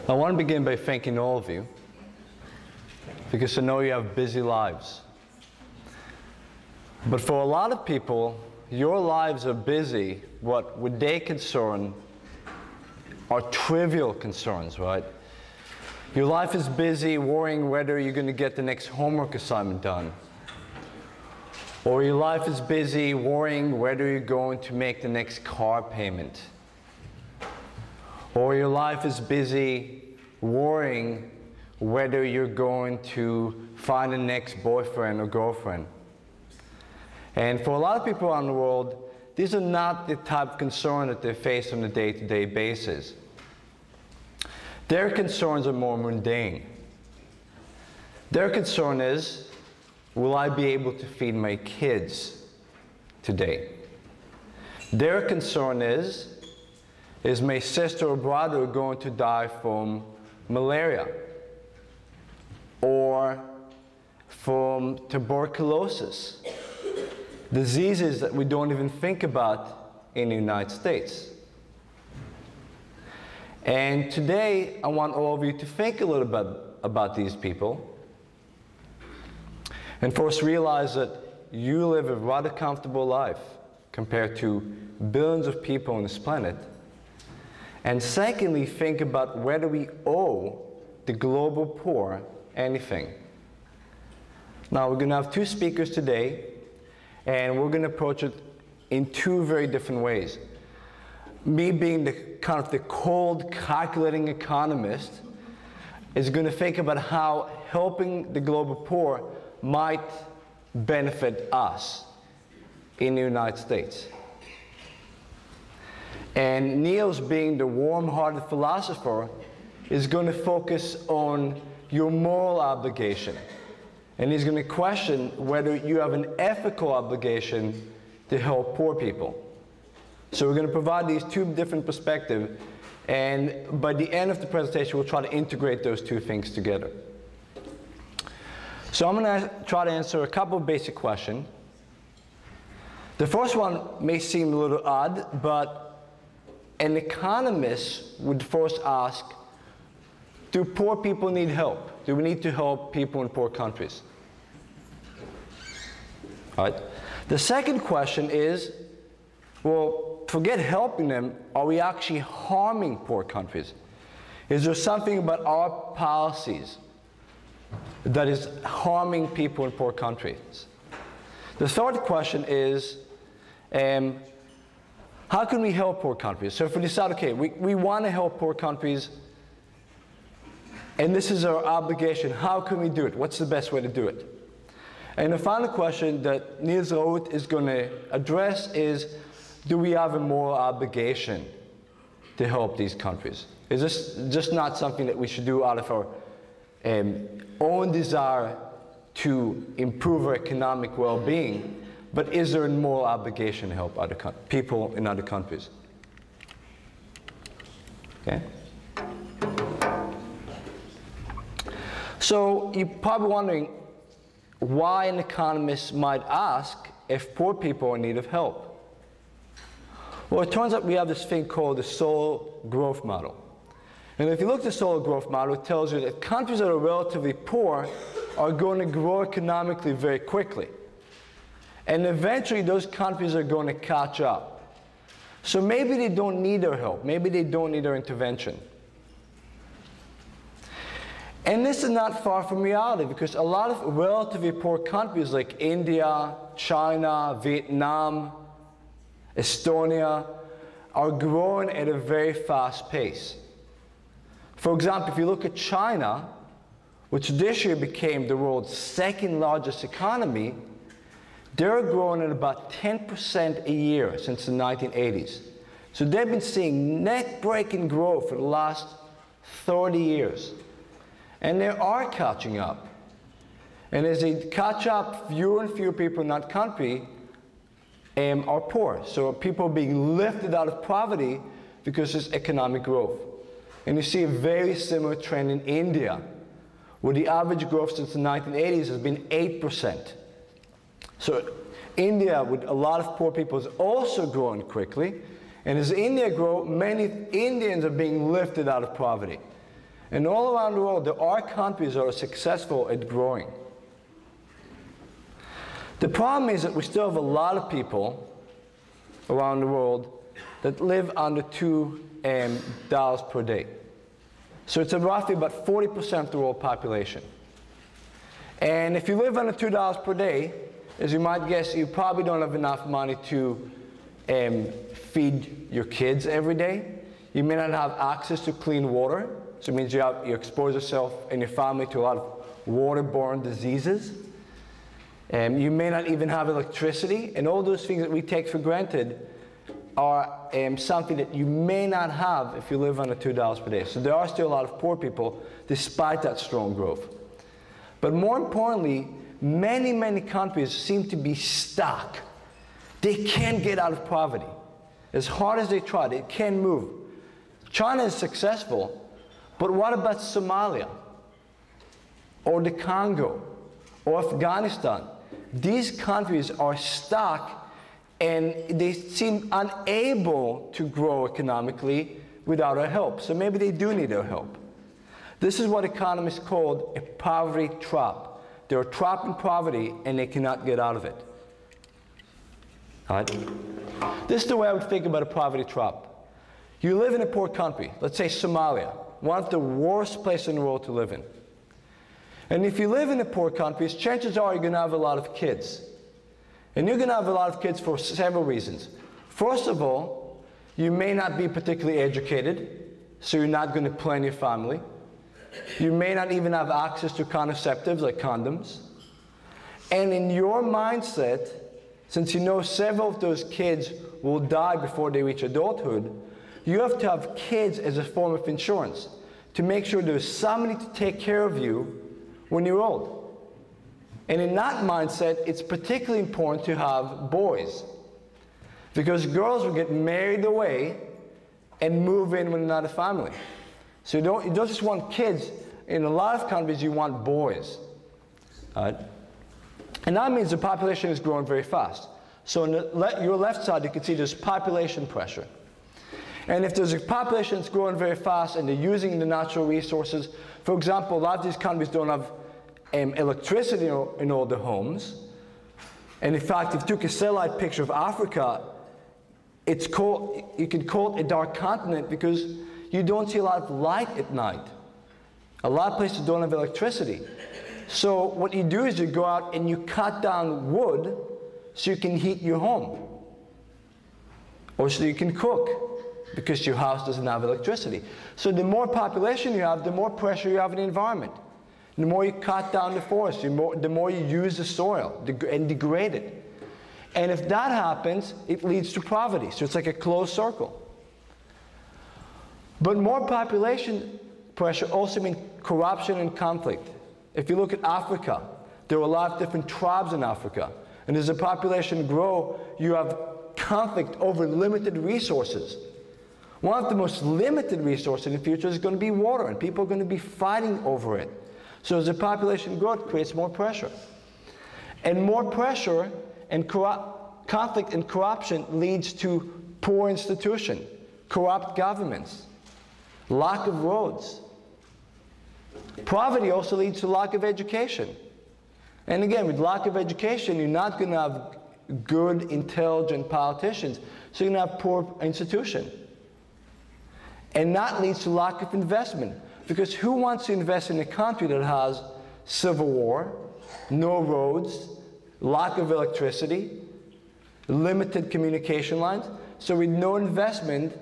I want to begin by thanking all of you, because I know you have busy lives. But for a lot of people, your lives are busy, what would they concern are trivial concerns, right? Your life is busy worrying whether you're going to get the next homework assignment done. Or your life is busy worrying whether you're going to make the next car payment. Or your life is busy worrying whether you're going to find the next boyfriend or girlfriend. And for a lot of people around the world, these are not the type of concern that they face on a day-to-day basis. Their concerns are more mundane. Their concern is, will I be able to feed my kids today? Their concern is my sister or brother going to die from malaria or from tuberculosis? Diseases that we don't even think about in the United States. And today, I want all of you to think a little bit about these people. And first realize that you live a rather comfortable life compared to billions of people on this planet. And secondly, think about whether we owe the global poor anything. Now, we're going to have two speakers today, and we're going to approach it in two very different ways. Me being the kind of the cold, calculating economist is going to think about how helping the global poor might benefit us in the United States. And Nils, being the warm-hearted philosopher, is going to focus on your moral obligation. And he's going to question whether you have an ethical obligation to help poor people. So we're going to provide these two different perspectives, and by the end of the presentation, we'll try to integrate those two things together. So I'm going to try to answer a couple of basic questions. The first one may seem a little odd, but an economist would first ask, do poor people need help? Do we need to help people in poor countries? All right. The second question is, well, forget helping them, are we actually harming poor countries? Is there something about our policies that is harming people in poor countries? The third question is, how can we help poor countries? So if we decide, okay, we want to help poor countries, and this is our obligation, how can we do it? What's the best way to do it? And the final question that Nils Rauhut is going to address is, do we have a moral obligation to help these countries? Is this just not something that we should do out of our own desire to improve our economic well-being, but is there a moral obligation to help other people in other countries? Okay? So you're probably wondering why an economist might ask if poor people are in need of help. Well, it turns out we have this thing called the solar growth model. And if you look at the solar growth model, it tells you that countries that are relatively poor are going to grow economically very quickly. And eventually, those countries are going to catch up. So maybe they don't need our help. Maybe they don't need our intervention. And this is not far from reality, because a lot of relatively poor countries like India, China, Vietnam, Estonia are growing at a very fast pace. For example, if you look at China, which this year became the world's second largest economy, they're growing at about 10% a year since the 1980s. So they've been seeing neck-breaking growth for the last 30 years. And they are catching up. And as they catch up, fewer and fewer people in that country are poor. So people are being lifted out of poverty because there's economic growth. And you see a very similar trend in India, where the average growth since the 1980s has been 8%. So India, with a lot of poor people, is also growing quickly. And as India grows, many Indians are being lifted out of poverty. And all around the world, there are countries that are successful at growing. The problem is that we still have a lot of people around the world that live under $2 per day. So it's roughly about 40% of the world population. And if you live under $2 per day, as you might guess, you probably don't have enough money to feed your kids every day. You may not have access to clean water, so it means you expose yourself and your family to a lot of waterborne diseases. You may not even have electricity, and all those things that we take for granted are something that you may not have if you live under $2 per day. So there are still a lot of poor people despite that strong growth. But more importantly, many, many countries seem to be stuck. They can't get out of poverty. As hard as they try, they can't move. China is successful, but what about Somalia? Or the Congo? Or Afghanistan? These countries are stuck and they seem unable to grow economically without our help. So maybe they do need our help. This is what economists call a poverty trap. They're trapped in poverty and they cannot get out of it. All right? This is the way I would think about a poverty trap. You live in a poor country, let's say Somalia, one of the worst places in the world to live in. And if you live in a poor country, chances are you're going to have a lot of kids. And you're going to have a lot of kids for several reasons. First of all, you may not be particularly educated, so you're not going to plan your family. You may not even have access to contraceptives like condoms. And in your mindset, since you know several of those kids will die before they reach adulthood, you have to have kids as a form of insurance to make sure there's somebody to take care of you when you're old. And in that mindset, it's particularly important to have boys, because girls will get married away and move in with another family. So you don't just want kids. In a lot of countries, you want boys. And that means the population is growing very fast. So on your left side, you can see there's population pressure. And if there's a population that's growing very fast and they're using the natural resources, for example, a lot of these countries don't have electricity in all the homes. And in fact, if you took a satellite picture of Africa, you could call it a dark continent because you don't see a lot of light at night. A lot of places don't have electricity. So what you do is you go out and you cut down wood so you can heat your home. Or so you can cook because your house doesn't have electricity. So the more population you have, the more pressure you have in the environment. The more you cut down the forest, the more you use the soil and degrade it. And if that happens, it leads to poverty. So it's like a closed circle. But more population pressure also means corruption and conflict. If you look at Africa, there are a lot of different tribes in Africa. And as the population grows, you have conflict over limited resources. One of the most limited resources in the future is going to be water, and people are going to be fighting over it. So as the population grows, it creates more pressure. And more pressure and conflict and corruption leads to poor institutions, corrupt governments, lack of roads. Poverty also leads to lack of education. And again, with lack of education, you're not going to have good, intelligent politicians, so you're going to have poor institutions. And that leads to lack of investment. Because who wants to invest in a country that has civil war, no roads, lack of electricity, limited communication lines? So with no investment,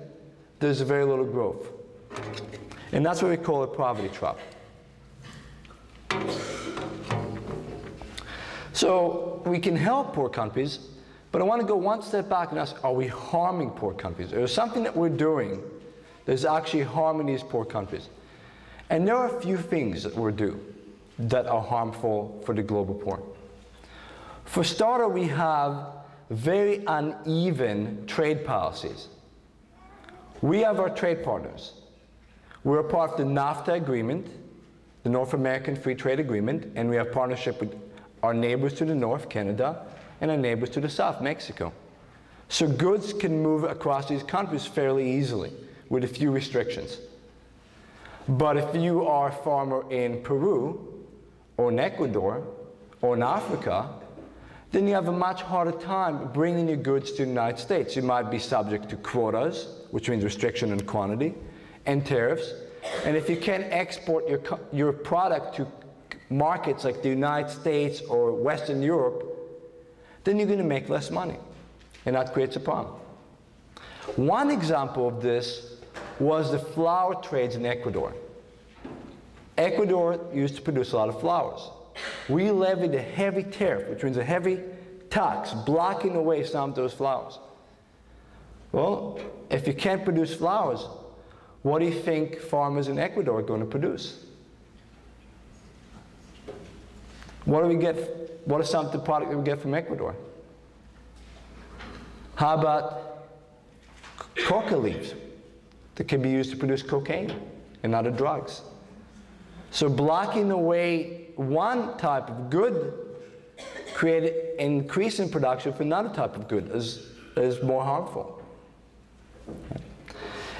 there's very little growth. And that's what we call a poverty trap. So we can help poor countries, but I want to go one step back and ask, are we harming poor countries? Or is something that we're doing that's actually harming these poor countries? And there are a few things that we do that are harmful for the global poor. For starter, we have very uneven trade policies. We have our trade partners. We're a part of the NAFTA agreement, the North American Free Trade Agreement, and we have partnership with our neighbors to the north, Canada, and our neighbors to the south, Mexico. So goods can move across these countries fairly easily with a few restrictions. But if you are a farmer in Peru, or in Ecuador, or in Africa, then you have a much harder time bringing your goods to the United States. You might be subject to quotas, which means restriction in quantity, and tariffs. And if you can't export your product to markets like the United States or Western Europe, then you're going to make less money, and that creates a problem. One example of this was the flower trades in Ecuador. Ecuador used to produce a lot of flowers. We levied a heavy tariff, which means a heavy tax, blocking away some of those flowers. Well, if you can't produce flowers, what do you think farmers in Ecuador are going to produce? What do we get? What are some of the products that we get from Ecuador? How about coca leaves that can be used to produce cocaine and other drugs? So blocking away one type of good created an increase in production for another type of good that is more harmful.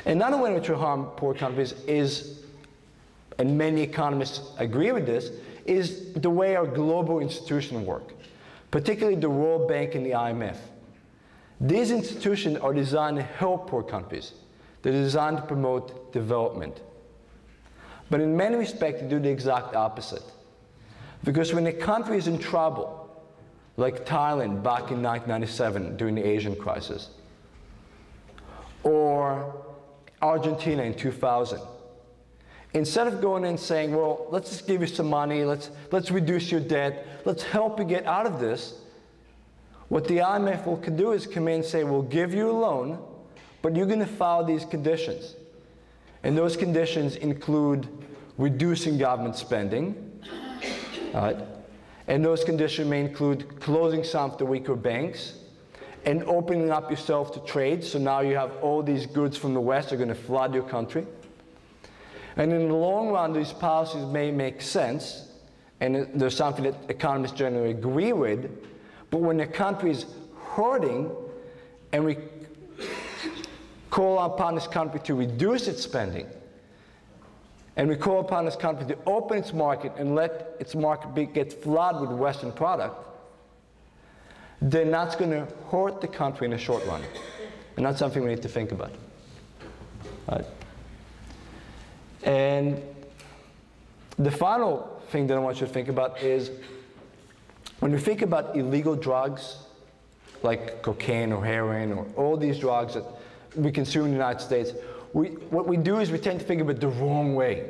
Another way in which we harm poor countries is, and many economists agree with this, is the way our global institutions work, particularly the World Bank and the IMF. These institutions are designed to help poor countries. They're designed to promote development. But in many respects, they do the exact opposite. Because when a country is in trouble, like Thailand back in 1997 during the Asian crisis, or Argentina in 2000, instead of going in and saying, well, let's just give you some money, let's reduce your debt, let's help you get out of this, what the IMF will do is come in and say, we'll give you a loan, but you're going to follow these conditions. And those conditions include reducing government spending, and those conditions may include closing some of the weaker banks and opening up yourself to trade. So now you have all these goods from the West are going to flood your country. And in the long run, these policies may make sense, and there's something that economists generally agree with, but when a country is hurting and we call upon this country to reduce its spending, and we call upon this country to open its market and let its market get flooded with Western product, then that's going to hurt the country in the short run. And that's something we need to think about. Right? And the final thing that I want you to think about is when we think about illegal drugs, like cocaine or heroin or all these drugs that we consume in the United States, what we do is we tend to think of it the wrong way.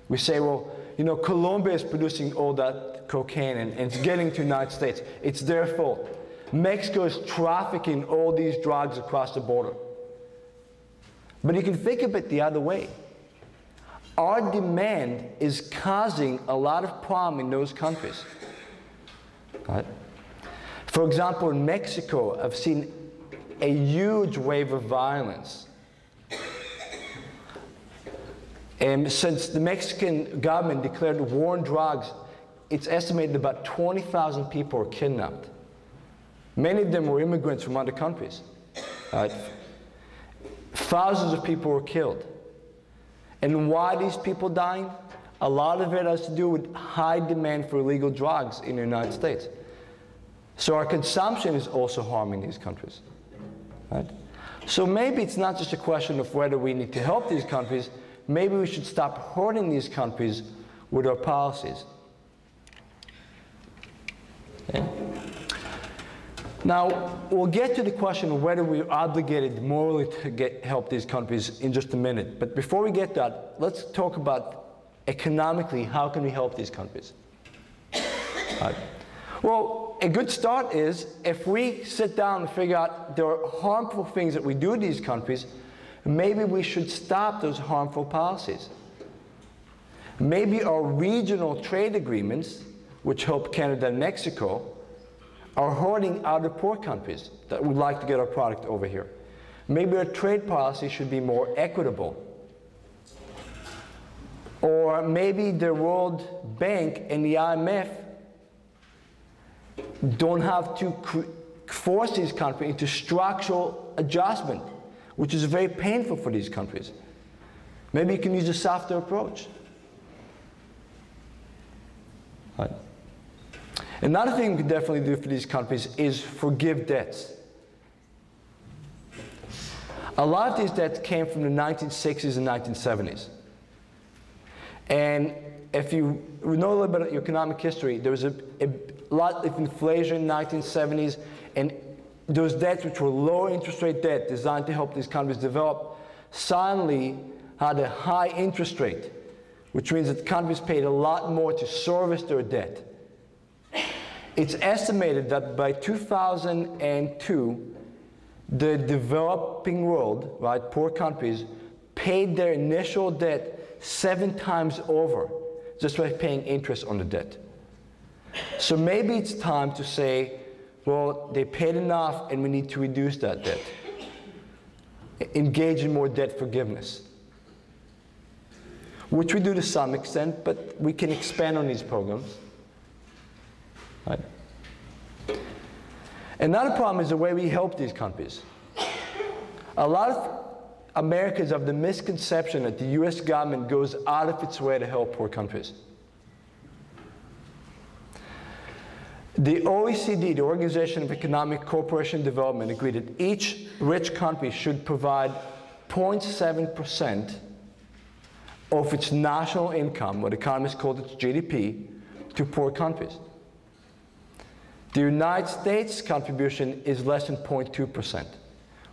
We say, well, you know, Colombia is producing all that cocaine and it's getting to the United States. It's their fault. Mexico is trafficking all these drugs across the border. But you can think of it the other way. Our demand is causing a lot of problem in those countries. Right? For example, in Mexico, I've seen a huge wave of violence. And since the Mexican government declared war on drugs, it's estimated about 20,000 people were kidnapped. Many of them were immigrants from other countries. Right? Thousands of people were killed. And why are these people dying? A lot of it has to do with high demand for illegal drugs in the United States. So our consumption is also harming these countries. Right? So maybe it's not just a question of whether we need to help these countries, maybe we should stop hurting these countries with our policies. Okay? Now, we'll get to the question of whether we're obligated morally to help these countries in just a minute. But before we get that, let's talk about economically, how can we help these countries? Right. Well, a good start is if we sit down and figure out there are harmful things that we do in these countries, maybe we should stop those harmful policies. Maybe our regional trade agreements, which help Canada and Mexico, are hurting other poor countries that would like to get our product over here. Maybe our trade policy should be more equitable. Or maybe the World Bank and the IMF don't have to force these countries into structural adjustment, which is very painful for these countries. Maybe you can use a softer approach. Right. Another thing we can definitely do for these countries is forgive debts. A lot of these debts came from the 1960s and 1970s. And if you know a little bit of economic history, there was a lot of inflation in the 1970s, and those debts, which were low interest rate debt designed to help these countries develop, suddenly had a high interest rate, which means that countries paid a lot more to service their debt. It's estimated that by 2002, the developing world, right, poor countries, paid their initial debt 7 times over just by paying interest on the debt. So maybe it's time to say, well, they paid enough and we need to reduce that debt. Engage in more debt forgiveness, which we do to some extent, but we can expand on these programs. Right? Another problem is the way we help these countries. A lot of Americans have the misconception that the US government goes out of its way to help poor countries. The OECD, the Organization of Economic Cooperation and Development, agreed that each rich country should provide 0.7% of its national income, what economists call its GDP, to poor countries. The United States contribution is less than 0.2%.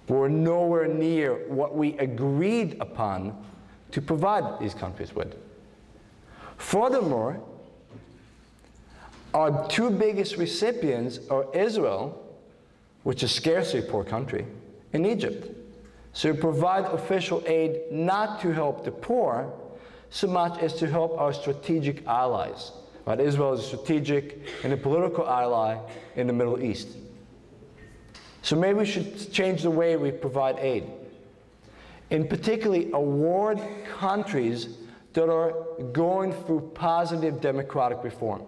We're nowhere near what we agreed upon to provide these countries with. Furthermore, our 2 biggest recipients are Israel, which is scarcely a poor country, and Egypt. So we provide official aid not to help the poor so much as to help our strategic allies. Right? Israel is a strategic and a political ally in the Middle East. So maybe we should change the way we provide aid. And particularly award countries that are going through positive democratic reform.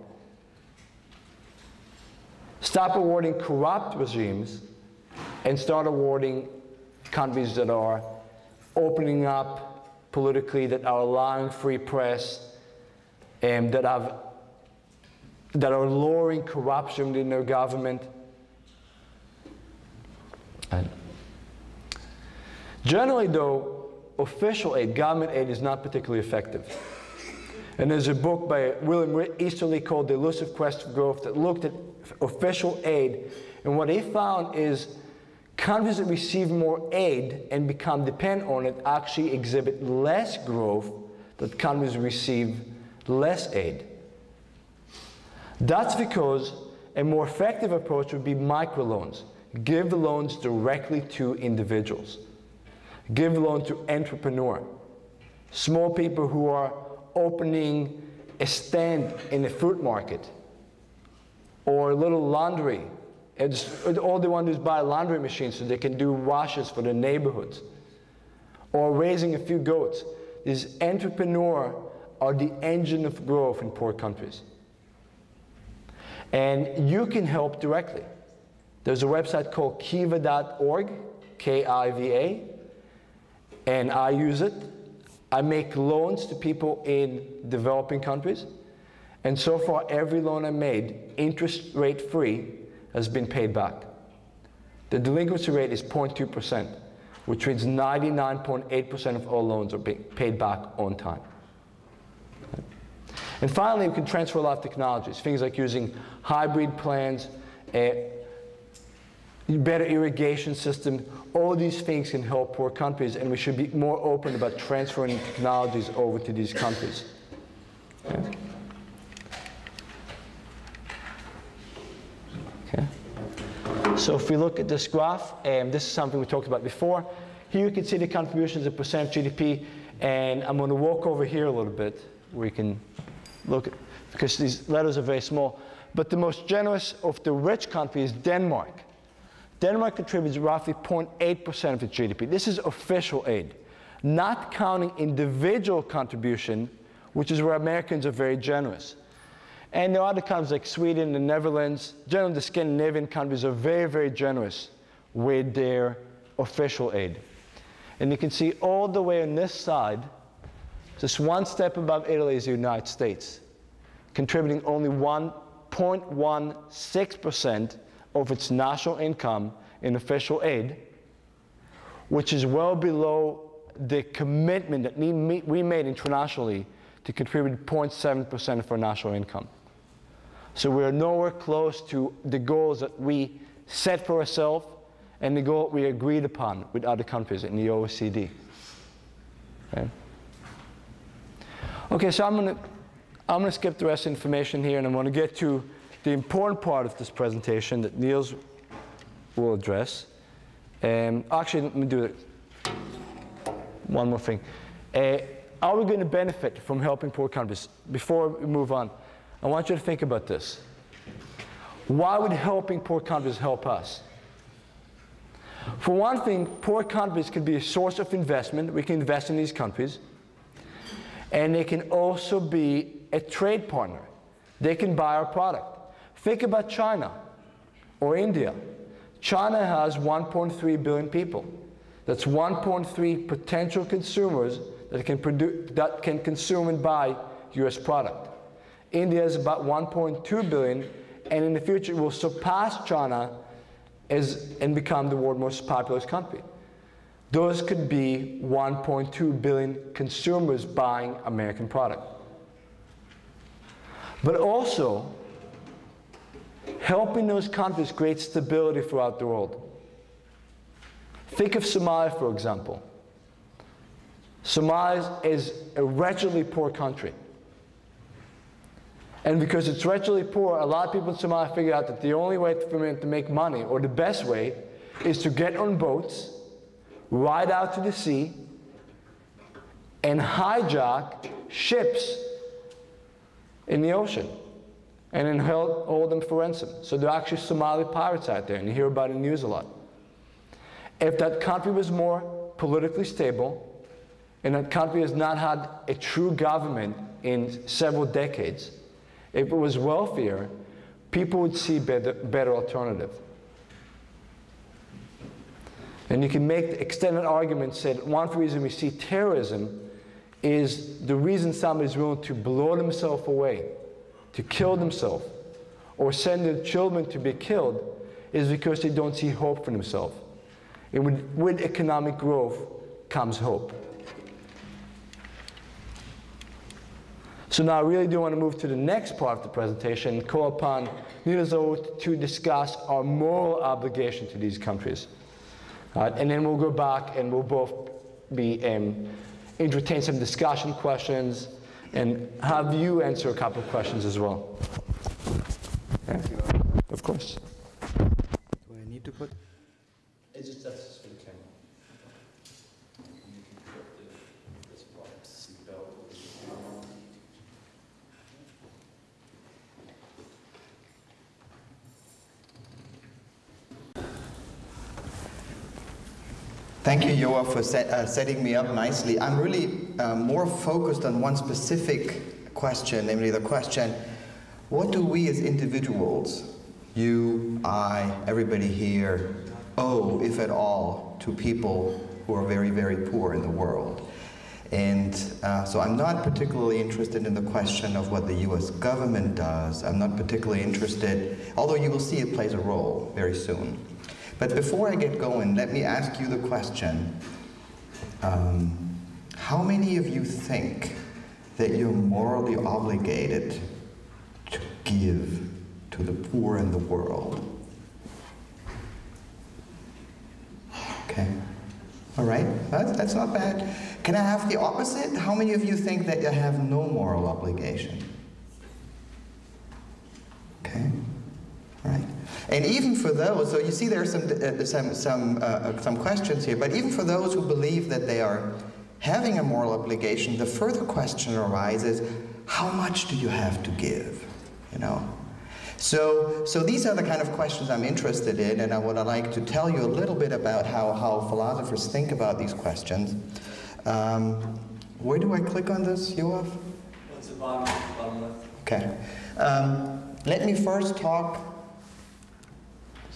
Stop awarding corrupt regimes and start awarding countries that are opening up politically, that are allowing free press, and that are lowering corruption in their government. And generally, though, official aid, government aid, is not particularly effective. And there's a book by William Easterly called The Elusive Quest for Growth that looked at official aid, and what he found is countries that receive more aid and become dependent on it actually exhibit less growth than countries that receive less aid. That's because a more effective approach would be microloans. Give the loans directly to individuals. Give the loan to entrepreneurs, small people who are opening a stand in a fruit market, or a little laundry. All they want to do is buy a laundry machine so they can do washes for their neighborhoods, or raising a few goats. These entrepreneurs are the engine of growth in poor countries. And you can help directly. There's a website called kiva.org, K-I-V-A, and I use it. I make loans to people in developing countries, and so far every loan I made, interest rate free, has been paid back. The delinquency rate is 0.2%, which means 99.8% of all loans are being paid back on time. And finally, we can transfer a lot of technologies, things like using hybrid plants, better irrigation system. All these things can help poor countries, and we should be more open about transferring technologies over to these countries. Okay. Okay. So if we look at this graph, and this is something we talked about before, here you can see the contributions as a percent of GDP, and I'm going to walk over here a little bit where you can look at, because these letters are very small. But the most generous of the rich countries is Denmark. Denmark contributes roughly 0.8% of its GDP. This is official aid, not counting individual contribution, which is where Americans are very generous. And there are other countries like Sweden, the Netherlands, generally the Scandinavian countries are very, very generous with their official aid. And you can see all the way on this side, Just one step above Italy is the United States, contributing only 1.16% of its national income in official aid, which is well below the commitment that we made internationally to contribute 0.7% of our national income. So we are nowhere close to the goals that we set for ourselves and the goal we agreed upon with other countries in the OECD. Okay, so I'm gonna skip the rest of the information here, and I'm gonna get to the important part of this presentation that Nils will address. Actually, let me do it. One more thing. Are we going to benefit from helping poor countries? Before we move on, I want you to think about this. Why would helping poor countries help us? For one thing, poor countries can be a source of investment. We can invest in these countries. And they can also be a trade partner. They can buy our product. Think about China or India. China has 1.3 billion people. That's 1.3 potential consumers that can consume and buy US product. India is about 1.2 billion, and in the future will surpass China and become the world's most populous country. Those could be 1.2 billion consumers buying American product. But also, helping those countries create stability throughout the world. Think of Somalia, for example. Somalia is a wretchedly poor country. And because it's wretchedly poor, a lot of people in Somalia figured out that the only way for them to make money, or the best way, is to get on boats, ride out to the sea, and hijack ships in the ocean, and then hold them for ransom. So there are actually Somali pirates out there, and you hear about it in the news a lot. If that country was more politically stable, and that country has not had a true government in several decades, if it was wealthier, people would see better alternative. And you can make the extended argument, say that one reason we see terrorism is the reason somebody's willing to blow themselves away, to kill themselves, or send their children to be killed, is because they don't see hope for themselves. And with economic growth comes hope. So now I really do want to move to the next part of the presentation and call upon Nils to discuss our moral obligation to these countries. And then we'll go back and we'll both be entertain some discussion questions and have you answer a couple of questions as well. Okay? Of course. Do I need to put? It's just that's for the camera. Thank you, Yoav, for setting me up nicely. I'm really more focused on one specific question, namely the question, what do we as individuals, you, I, everybody here, owe, if at all, to people who are very, very poor in the world? And so I'm not particularly interested in the question of what the US government does. I'm not particularly interested, although you will see it plays a role very soon. But before I get going, let me ask you the question, how many of you think that you're morally obligated to give to the poor in the world? Okay, all right, that's not bad. Can I have the opposite? How many of you think that you have no moral obligation? Okay, all right. And even for those, so you see there are some questions here, but even for those who believe that they are having a moral obligation, the further question arises, how much do you have to give, you know? So these are the kind of questions I'm interested in, and I would like to tell you a little bit about how philosophers think about these questions. Where do I click on this, Yoav? What's the bottom left? Okay. Let me first talk.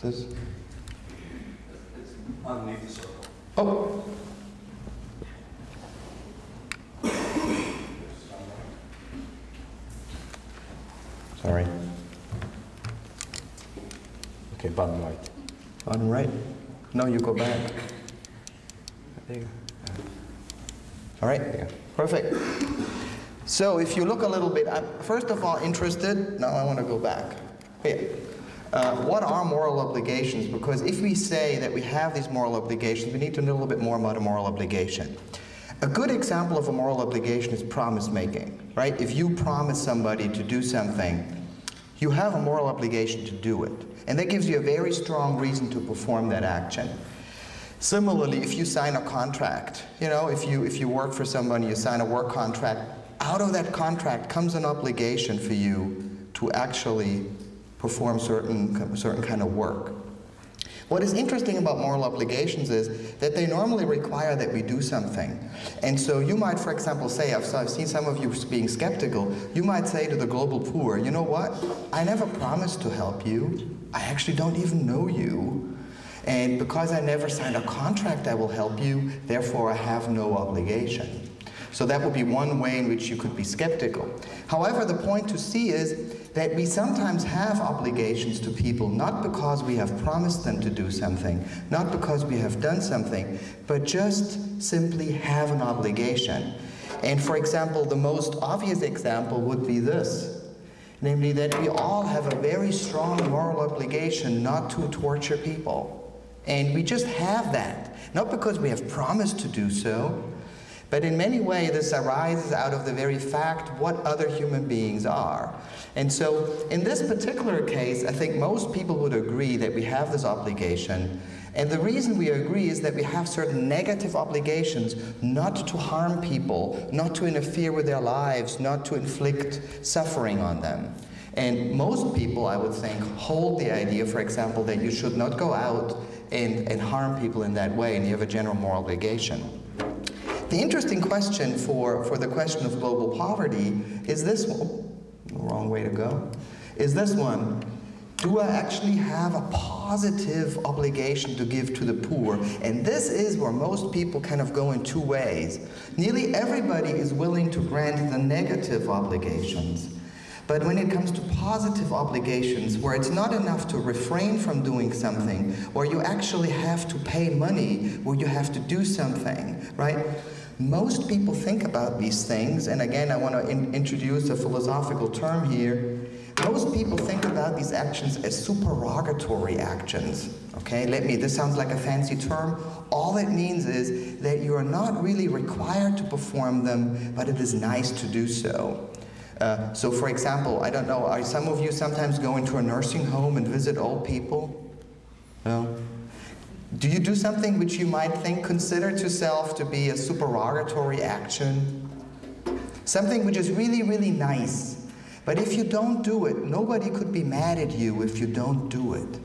It's underneath the circle. Oh. bottom right. Bottom right? No, you go back. There you go. All right, perfect. So if you look a little bit, I'm first of all interested, now I want to go back. Here. What are moral obligations? Because if we say that we have these moral obligations, we need to know a little bit more about a moral obligation. A good example of a moral obligation is promise making, right? If you promise somebody to do something, you have a moral obligation to do it. And that gives you a very strong reason to perform that action. Similarly, if you sign a contract, you know, if you work for somebody, you sign a work contract, out of that contract comes an obligation for you to actually perform certain kind of work. What is interesting about moral obligations is that they normally require that we do something. And so you might, for example, say, I've seen some of you being skeptical, you might say to the global poor, you know what, I never promised to help you. I actually don't even know you. And because I never signed a contract that will help you, therefore I have no obligation. So that would be one way in which you could be skeptical. However, the point to see is that we sometimes have obligations to people, not because we have promised them to do something, not because we have done something, but just simply have an obligation. And for example, the most obvious example would be this, namely that we all have a very strong moral obligation not to torture people. And we just have that, not because we have promised to do so, but in many ways this arises out of the very fact what other human beings are. And so in this particular case, I think most people would agree that we have this obligation. And the reason we agree is that we have certain negative obligations not to harm people, not to interfere with their lives, not to inflict suffering on them. And most people, I would think, hold the idea, for example, that you should not go out and harm people in that way, and you have a general moral obligation. The interesting question for the question of global poverty is this one. Wrong way to go. Is this one. Do I actually have a positive obligation to give to the poor? And this is where most people kind of go in two ways. Nearly everybody is willing to grant the negative obligations. But when it comes to positive obligations, where it's not enough to refrain from doing something, where you actually have to pay money, where you have to do something, right? Most people think about these things, and again, I want to introduce a philosophical term here. Most people think about these actions as supererogatory actions. Okay, this sounds like a fancy term. All it means is that you are not really required to perform them, but it is nice to do so. So for example, I don't know, are some of you sometimes go into a nursing home and visit old people? No? Do you do something which you might consider to self to be a supererogatory action? Something which is really, really nice. But if you don't do it, nobody could be mad at you if you don't do it.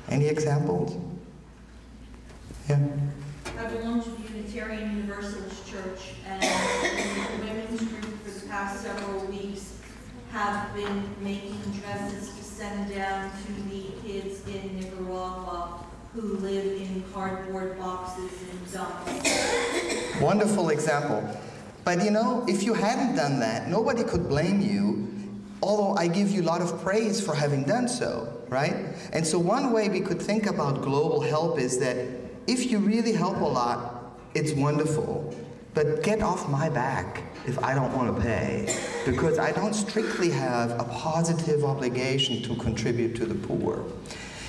Any examples? Yeah? I belong to the Unitarian Universalist Church, and the women's group for the past several weeks have been making dresses to send down to the kids in Nicaragua who live in cardboard boxes and dumps. Wonderful example. But you know, if you hadn't done that, nobody could blame you, although I give you a lot of praise for having done so, right? And so one way we could think about global help is that if you really help a lot, it's wonderful. But get off my back if I don't want to pay, because I don't strictly have a positive obligation to contribute to the poor.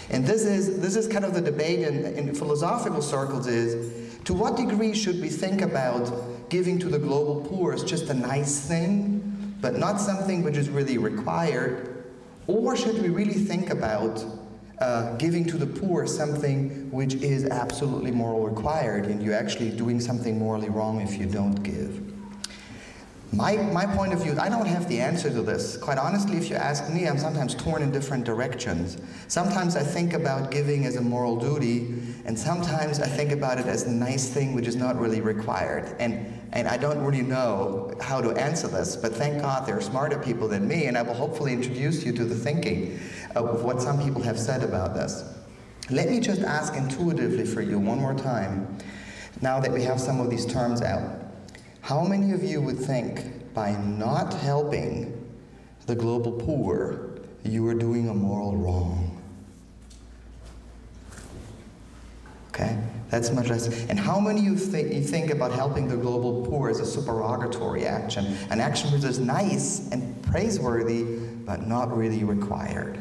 And this is kind of the debate in philosophical circles is, to what degree should we think about giving to the global poor as just a nice thing, but not something which is really required, or should we really think about giving to the poor something which is absolutely moral required, and you're actually doing something morally wrong if you don't give? My point of view, I don't have the answer to this. Quite honestly, if you ask me, I'm sometimes torn in different directions. Sometimes I think about giving as a moral duty, and sometimes I think about it as a nice thing which is not really required. And I don't really know how to answer this, but thank God there are smarter people than me, and I will hopefully introduce you to the thinking of what some people have said about this. Let me just ask intuitively for you one more time, now that we have some of these terms out. How many of you would think by not helping the global poor, you are doing a moral wrong? Okay, that's much less. And how many of you think about helping the global poor as a supererogatory action? An action which is nice and praiseworthy, but not really required.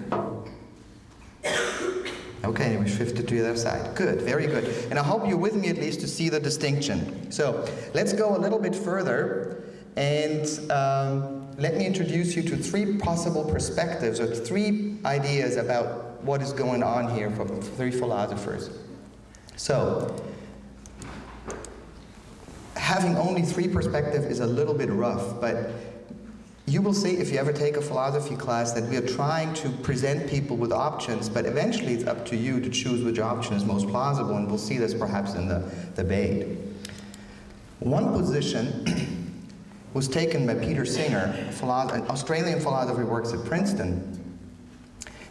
Okay, we shifted to the other side. Good, very good. And I hope you're with me at least to see the distinction. So let's go a little bit further, and let me introduce you to three possible perspectives, or three ideas about what is going on here for three philosophers. So, having only three perspectives is a little bit rough, but you will see if you ever take a philosophy class that we are trying to present people with options, but eventually it's up to you to choose which option is most plausible, and we'll see this perhaps in the debate. One position was taken by Peter Singer, an Australian philosopher who works at Princeton,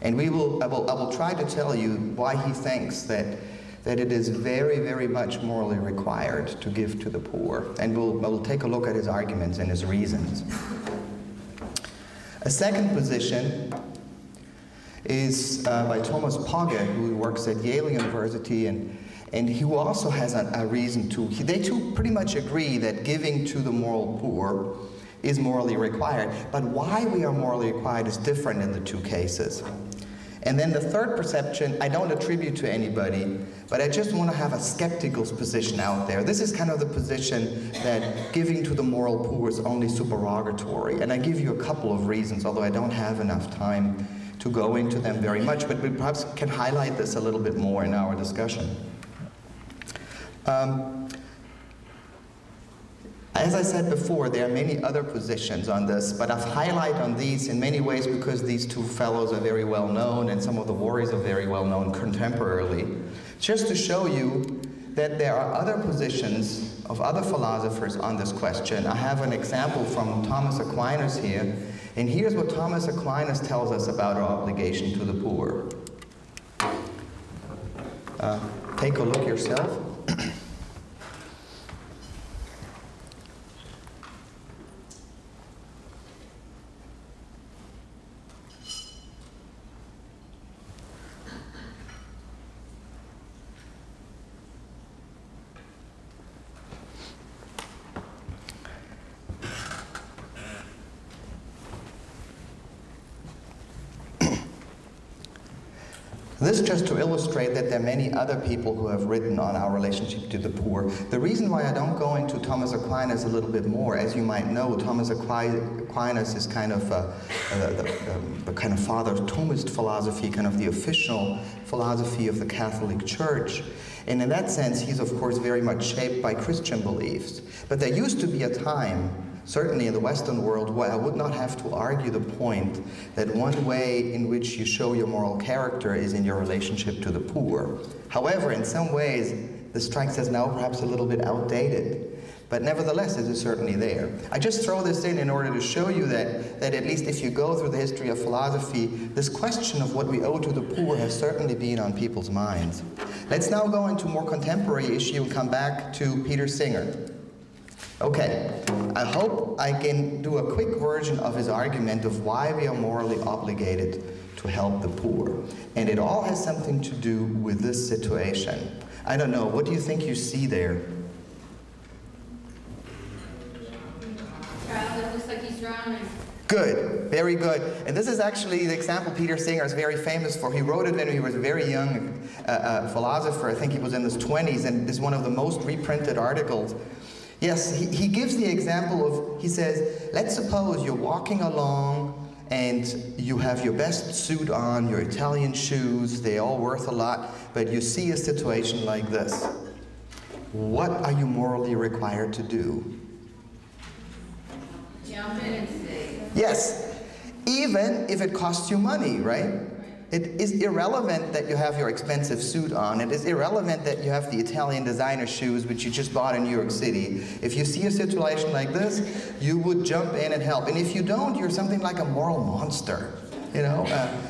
and I will try to tell you why he thinks that it is very, very much morally required to give to the poor. And we'll take a look at his arguments and his reasons. A second position is by Thomas Pogge, who works at Yale University, and who also has a reason to. They two pretty much agree that giving to the moral poor is morally required. But why we are morally required is different in the two cases. And then the third perception, I don't attribute to anybody, but I just want to have a skeptical position out there. This is kind of the position that giving to the moral poor is only supererogatory. And I give you a couple of reasons, although I don't have enough time to go into them very much, but we perhaps can highlight this a little bit more in our discussion. As I said before, there are many other positions on this, but I've highlighted on these in many ways because these two fellows are very well known and some of the worries are very well known contemporarily. Just to show you that there are other positions of other philosophers on this question. I have an example from Thomas Aquinas here, and here's what Thomas Aquinas tells us about our obligation to the poor. Take a look yourself. This just to illustrate that there are many other people who have written on our relationship to the poor. The reason why I don't go into Thomas Aquinas a little bit more, as you might know, Thomas Aquinas is kind of the kind of father of Thomist philosophy, kind of the official philosophy of the Catholic Church. And in that sense, he's of course very much shaped by Christian beliefs. But there used to be a time, certainly in the Western world, where I would not have to argue the point that one way in which you show your moral character is in your relationship to the poor. However, in some ways, this strikes us now perhaps a little bit outdated. But nevertheless, it is certainly there. I just throw this in order to show you that at least if you go through the history of philosophy, this question of what we owe to the poor has certainly been on people's minds. Let's now go into a more contemporary issue and come back to Peter Singer. Okay, I hope I can do a quick version of his argument of why we are morally obligated to help the poor. And it all has something to do with this situation. I don't know, what do you think you see there? It looks like he's drowning. Good, very good. And this is actually the example Peter Singer is very famous for. He wrote it when he was a very young philosopher. I think he was in his 20s, and it's one of the most reprinted articles. Yes, he gives the example of, he says, let's suppose you're walking along and you have your best suit on, your Italian shoes, they're all worth a lot, but you see a situation like this. What are you morally required to do? Jump in and stay. Yes, even if it costs you money, right? It is irrelevant that you have your expensive suit on. It is irrelevant that you have the Italian designer shoes which you just bought in New York City. If you see a situation like this, you would jump in and help. And if you don't, you're something like a moral monster, you know?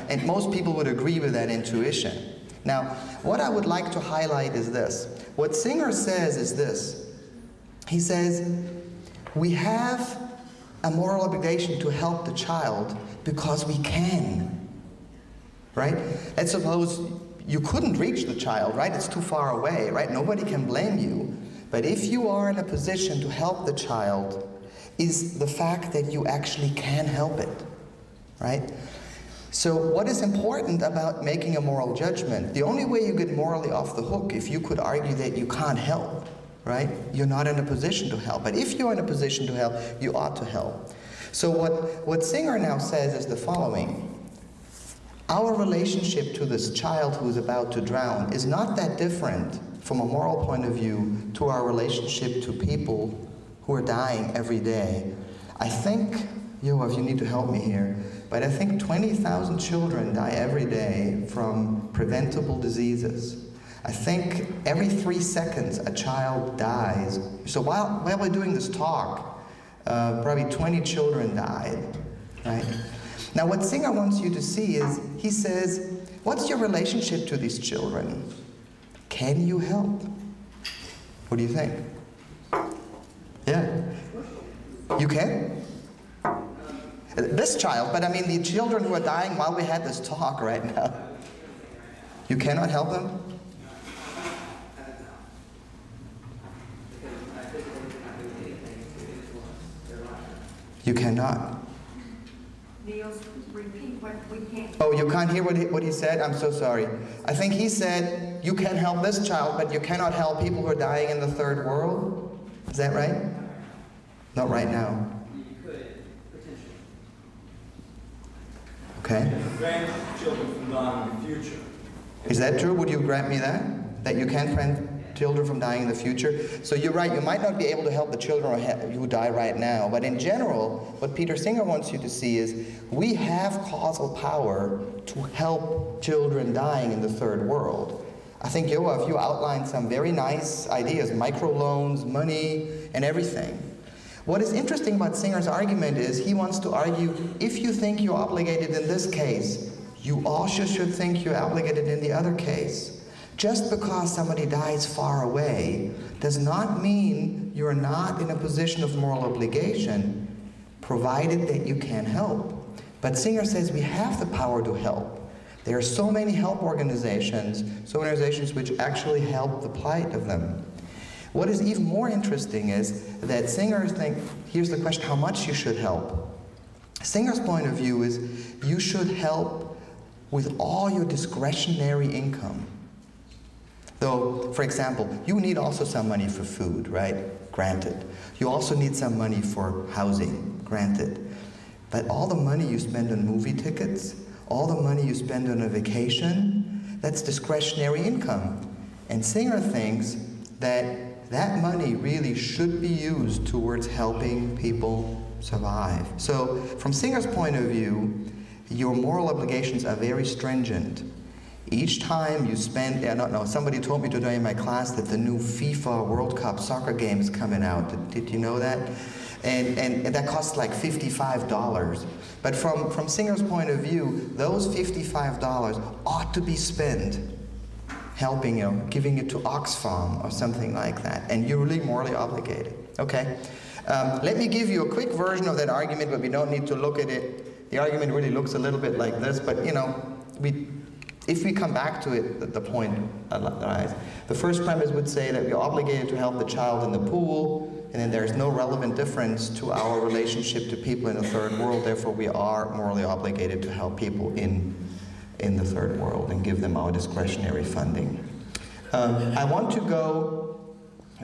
And most people would agree with that intuition. Now, what I would like to highlight is this. What Singer says is this. He says, we have a moral obligation to help the child because we can. Right? Let's suppose you couldn't reach the child, right? It's too far away, right? Nobody can blame you. But if you are in a position to help the child, is the fact that you actually can help it, right? So what is important about making a moral judgment? The only way you get morally off the hook if you could argue that you can't help, right? You're not in a position to help. But if you're in a position to help, you ought to help. So what Singer now says is the following. Our relationship to this child who is about to drown is not that different from a moral point of view to our relationship to people who are dying every day. I think, Yoav, you need to help me here, but I think 20,000 children die every day from preventable diseases. I think every 3 seconds a child dies. So while we're doing this talk, probably 20 children died, right? Now what Singer wants you to see is, he says, what's your relationship to these children? Can you help? What do you think? Yeah. You can? This child, but I mean the children who are dying while we had this talk right now. You cannot help them? You cannot. Nils, repeat what we can't. Oh, you can't hear what he said? I'm so sorry. I think he said, you can help this child, but you cannot help people who are dying in the third world? Is that right? Not right now. You could, potentially. Okay. Prevent children from dying in the future. Is that true? Would you grant me that? That you can prevent children from dying in the future? So you're right, you might not be able to help the children who die right now, but in general, what Peter Singer wants you to see is we have causal power to help children dying in the third world. I think, Yoav, you outlined some very nice ideas, microloans, money, and everything. What is interesting about Singer's argument is he wants to argue, if you think you're obligated in this case, you also should think you're obligated in the other case. Just because somebody dies far away does not mean you're not in a position of moral obligation, provided that you can help. But Singer says we have the power to help. There are so many help organizations, which actually help the plight of them. What is even more interesting is that Singer thinks, here's the question, how much you should help. Singer's point of view is you should help with all your discretionary income. Though, for example, you need also some money for food, right? Granted. You also need some money for housing, granted. But all the money you spend on movie tickets, all the money you spend on a vacation, that's discretionary income. And Singer thinks that that money really should be used towards helping people survive. So, from Singer's point of view, your moral obligations are very stringent. Each time you spend, I don't know, somebody told me today in my class that the new FIFA World Cup soccer game is coming out. Did you know that? And that costs like $55. But from Singer's point of view, those $55 ought to be spent helping, giving it to Oxfam or something like that. And you're really morally obligated. Okay? Let me give you a quick version of that argument, but we don't need to look at it. The argument really looks a little bit like this, but if we come back to it, the point arises. The first premise would say that we are obligated to help the child in the pool, and then there is no relevant difference to our relationship to people in the third world. Therefore, we are morally obligated to help people in the third world and give them our discretionary funding. I want to go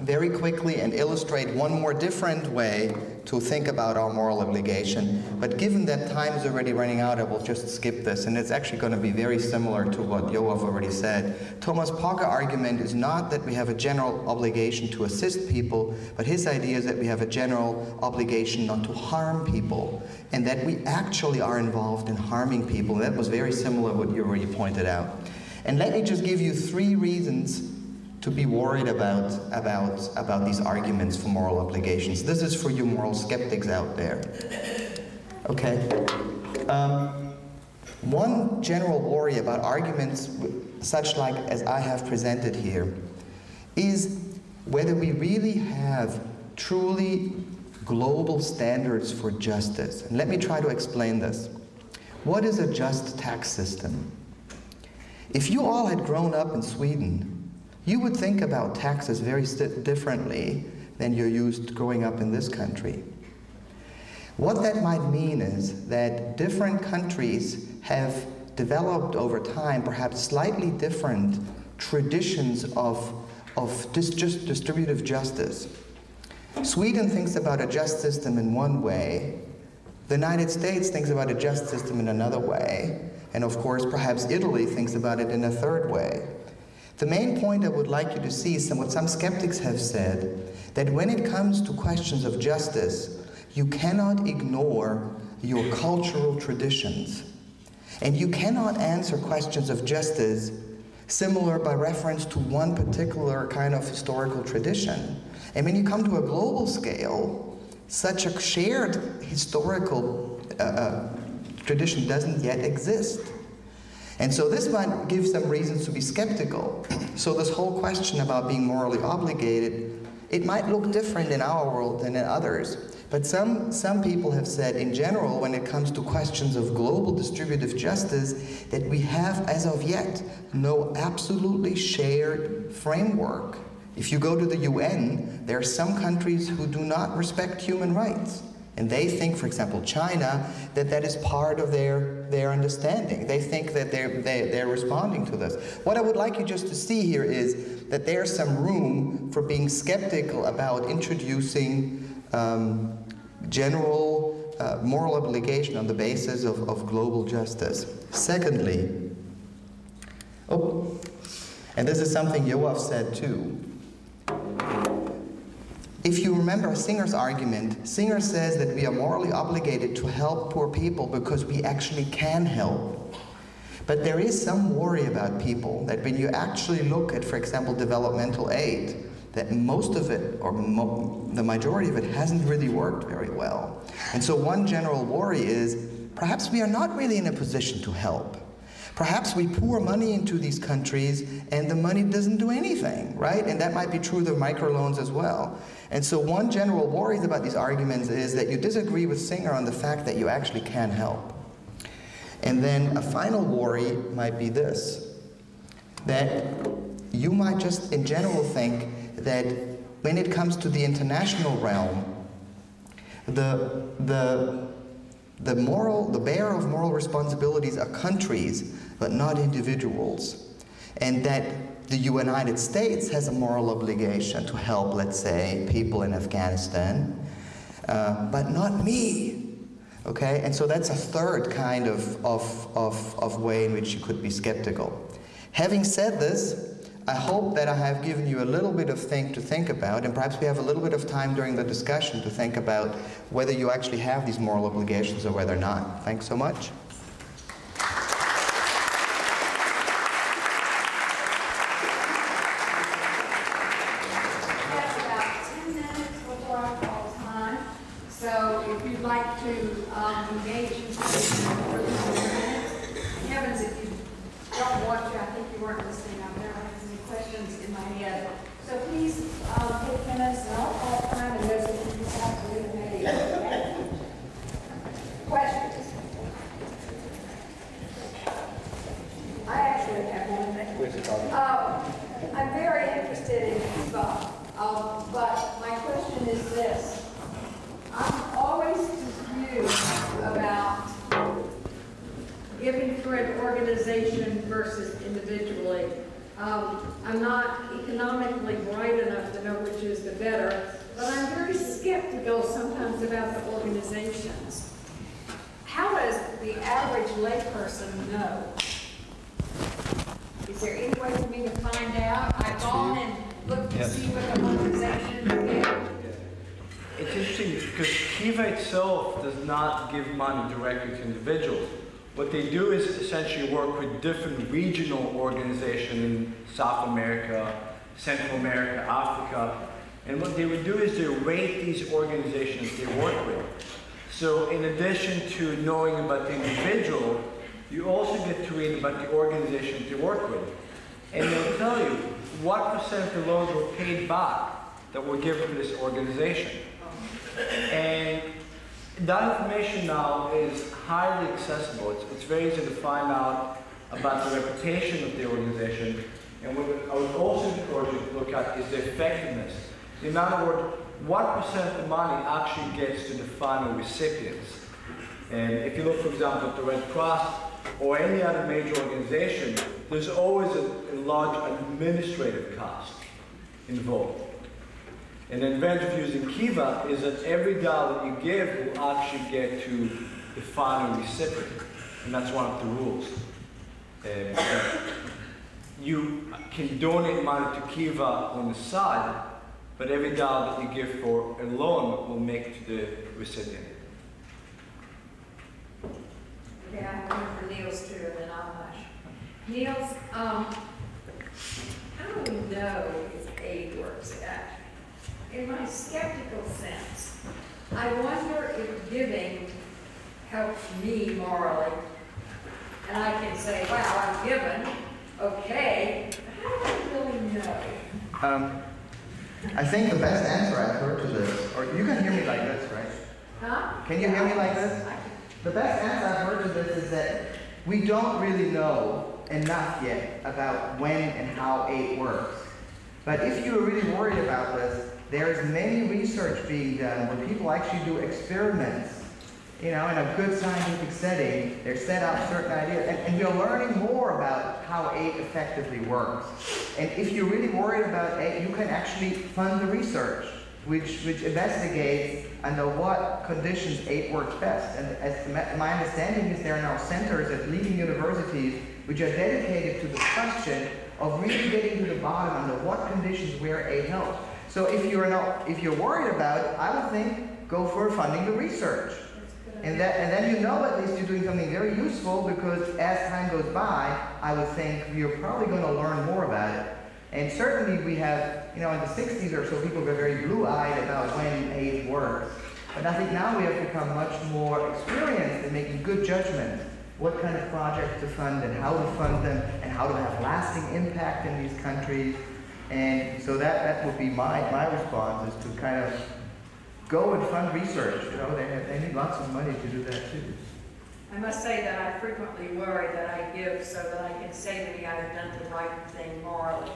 very quickly and illustrate one more different way to think about our moral obligation. But given that time is already running out, I will just skip this. And it's actually going to be very similar to what Yoav already said. Thomas Parker's argument is not that we have a general obligation to assist people, but his idea is that we have a general obligation not to harm people, and that we actually are involved in harming people. And that was very similar to what you already pointed out. And let me just give you 3 reasons to be worried about these arguments for moral obligations. This is for you moral skeptics out there. Okay. One general worry about arguments such like as I have presented here is whether we really have truly global standards for justice. And let me try to explain this. What is a just tax system? If you all had grown up in Sweden, you would think about taxes very differently than you're used to growing up in this country. What that might mean is that different countries have developed over time perhaps slightly different traditions of just distributive justice. Sweden thinks about a just system in one way. The United States thinks about a just system in another way. And of course, perhaps Italy thinks about it in a third way. The main point I would like you to see is what some skeptics have said, that when it comes to questions of justice, you cannot ignore your cultural traditions. And you cannot answer questions of justice similar by reference to one particular kind of historical tradition. And when you come to a global scale, such a shared historical tradition doesn't yet exist. And so this might give some reasons to be skeptical. So this whole question about being morally obligated, it might look different in our world than in others. But some people have said, in general, when it comes to questions of global distributive justice, that we have, as of yet, no absolutely shared framework. If you go to the UN, there are some countries who do not respect human rights. And they think, for example, China, that that is part of their understanding. They think that they're responding to this. What I would like you just to see here is that there's some room for being skeptical about introducing general moral obligation on the basis of global justice. Secondly, and this is something Yoav said too. If you remember Singer's argument, Singer says that we are morally obligated to help poor people because we actually can help. But there is some worry about people that when you actually look at, for example, developmental aid, that most of it, or the majority of it, hasn't really worked very well. And so one general worry is, perhaps we are not really in a position to help. Perhaps we pour money into these countries and the money doesn't do anything, right? And that might be true of the microloans as well. And so one general worry about these arguments is that you disagree with Singer on the fact that you actually can help. And then a final worry might be this, that you might just in general think that when it comes to the international realm, the bearer of moral responsibilities are countries, but not individuals. And that the United States has a moral obligation to help, let's say, people in Afghanistan, but not me. Okay? And so that's a third kind of way in which you could be skeptical. Having said this, I hope that I have given you a little bit of thing to think about, and perhaps we have a little bit of time during the discussion to think about whether you actually have these moral obligations or whether not. Thanks so much. Engage in for the minutes. Heavens, if you don't want to, I think you weren't listening. I've never had any questions in my head. So please take minutes, and I'll call time, and those of you who have to leave maybe. Questions? I actually have one thing. I'm very interested in Cuba, but my question is this. I'm always confused about giving through an organization versus individually. I'm not economically bright enough to know which is the better, but I'm very skeptical sometimes about the organizations. How does the average layperson know? Is there any way for me to find out? I've gone and looked to see what the organization is. It's interesting because Kiva itself does not give money directly to individuals. What they do is essentially work with different regional organizations in South America, Central America, Africa. And what they would do is they rate these organizations they work with. So in addition to knowing about the individual, you also get to read about the organizations they work with. And they'll tell you what percent of the loans were paid back that were given to this organization. And that information now is highly accessible. It's very easy to find out about the reputation of the organization, and what I would also encourage you to look at is the effectiveness. In other words, what % of the money actually gets to the final recipients? And if you look, for example, at the Red Cross or any other major organization, there's always a large administrative cost involved. And the advantage of using Kiva is that every dollar you give will actually get to the final recipient. And that's one of the rules. You can donate money to Kiva on the side, but every dollar that you give for a loan will make it to the recipient. Okay, I have one for Nils too, and then I'll hush. Nils, how do we know if aid works? In my skeptical sense, I wonder if giving helps me morally. And I can say, wow, I've given, okay, but how do I really know? I think the best answer I've heard to this, or you can hear me like this, right? Huh? Can you hear me like this? The best answer I've heard to this is that we don't really know enough yet about when and how aid works. But if you are really worried about this, there's many research being done where people actually do experiments, you know, in a good scientific setting. They're set up certain ideas, and we're learning more about how aid effectively works. And if you're really worried about aid, you can actually fund the research, which investigates under what conditions aid works best. And as my understanding is, there are now centers at leading universities which are dedicated to the question of really getting to the bottom under what conditions where aid helps. So if you're worried about it, I would think go for funding the research. And then you know at least you're doing something very useful, because as time goes by, I would think you're probably going to learn more about it. And certainly we have, you know, in the 60s or so, people were very blue-eyed about when aid works. But I think now we have become much more experienced in making good judgments, what kind of projects to fund and how to fund them and how to have lasting impact in these countries. And so that would be my response, is to kind of go and fund research. You know, they need lots of money to do that too. I must say that I frequently worry that I give so that I can say to me I've done the right thing morally.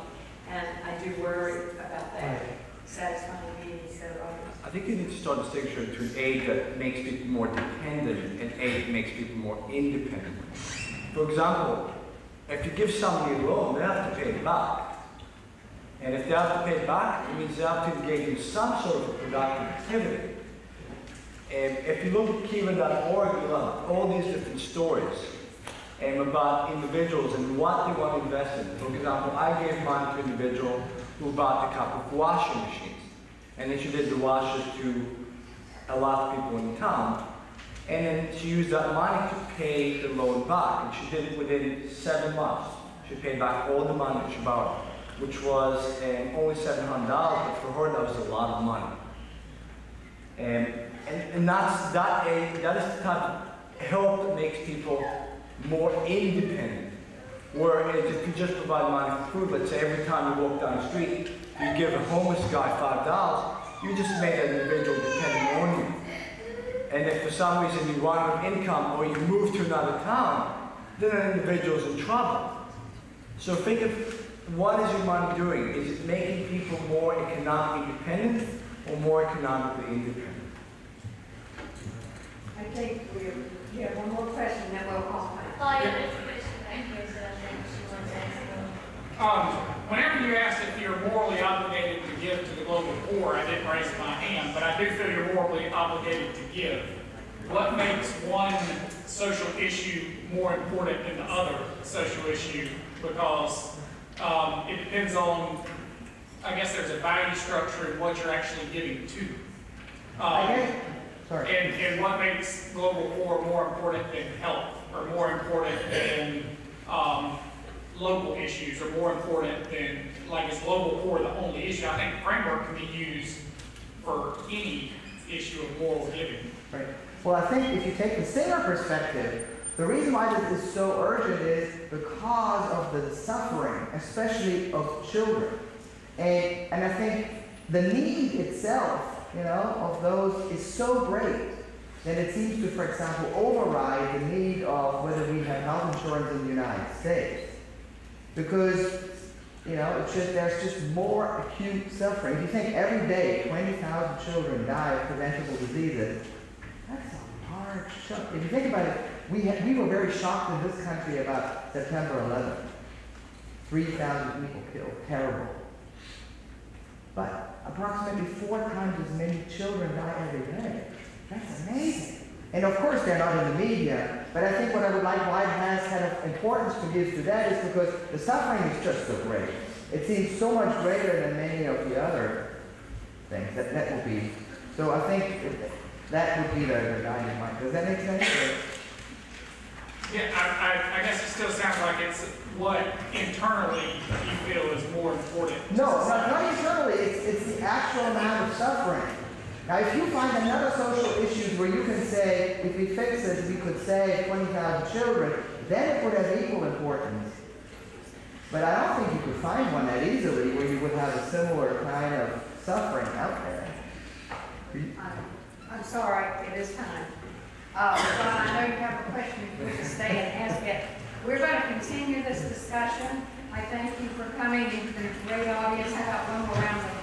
And I do worry about that, satisfying me instead of others. I think you need to start distinction between aid that makes people more dependent and aid that makes people more independent. For example, if you give somebody a loan, they have to pay it back. And if they have to pay it back, it means they have to engage in some sort of productive activity. And if you look at Kiva.org, you'll have all these different stories about individuals and what they want to invest in. For example, I gave mine to an individual who bought a couple of washing machines. And then she did the washes to a lot of people in town. And then she used that money to pay the loan back. And she did it within 7 months. She paid back all the money that she borrowed, which was only $700, but for her that was a lot of money. And that is the type of help that makes people more independent. Whereas if you just provide money for food, let's say every time you walk down the street, you give a homeless guy $5, you just made that individual dependent on you. And if for some reason you run out of income or you move to another town, then that individual's in trouble. So think of, what is your money doing? Is it making people more economically dependent or more economically independent? I think we have one more question, then we'll call time. Whenever you asked if you're morally obligated to give to the global poor, I didn't raise my hand, but I do feel you're morally obligated to give. What makes one social issue more important than the other social issue? Because it depends on, I guess there's a value structure in what you're actually giving to. And what makes global poor more important than health, or more important than local issues, or more important than, like, is global poor the only issue? I think framework can be used for any issue of moral giving. Right. Well, I think if you take the Singer perspective, the reason why this is so urgent is because of the suffering, especially of children. And I think the need itself, you know, of those is so great. then it seems to, for example, override the need of whether we have health insurance in the United States. Because, you know, there's just more acute suffering. If you think every day 20,000 children die of preventable diseases, that's a large chunk. If you think about it, we were very shocked in this country about September 11th. 3,000 people killed. Terrible. But approximately 4 times as many children die every day. That's amazing. And of course they're not in the media, but I think what I would like why it has kind of importance to give to that is because the suffering is just so great. It seems so much greater than many of the other things. That would be, so I think that would be the guiding light. Does that make sense? Yeah, I guess it still sounds like it's what internally you feel is more important. No, not internally. It's the actual amount of suffering. Now, if you find another social issue where you can say, if we fix this, we could save 20,000 children, then it would have equal importance. But I don't think you could find one that easily where you would have a similar kind of suffering out there. I'm sorry, it is time. But I know you have a question, if you can stay and ask it. We're going to continue this discussion. I thank you for coming. You've been a great audience. How about one more round of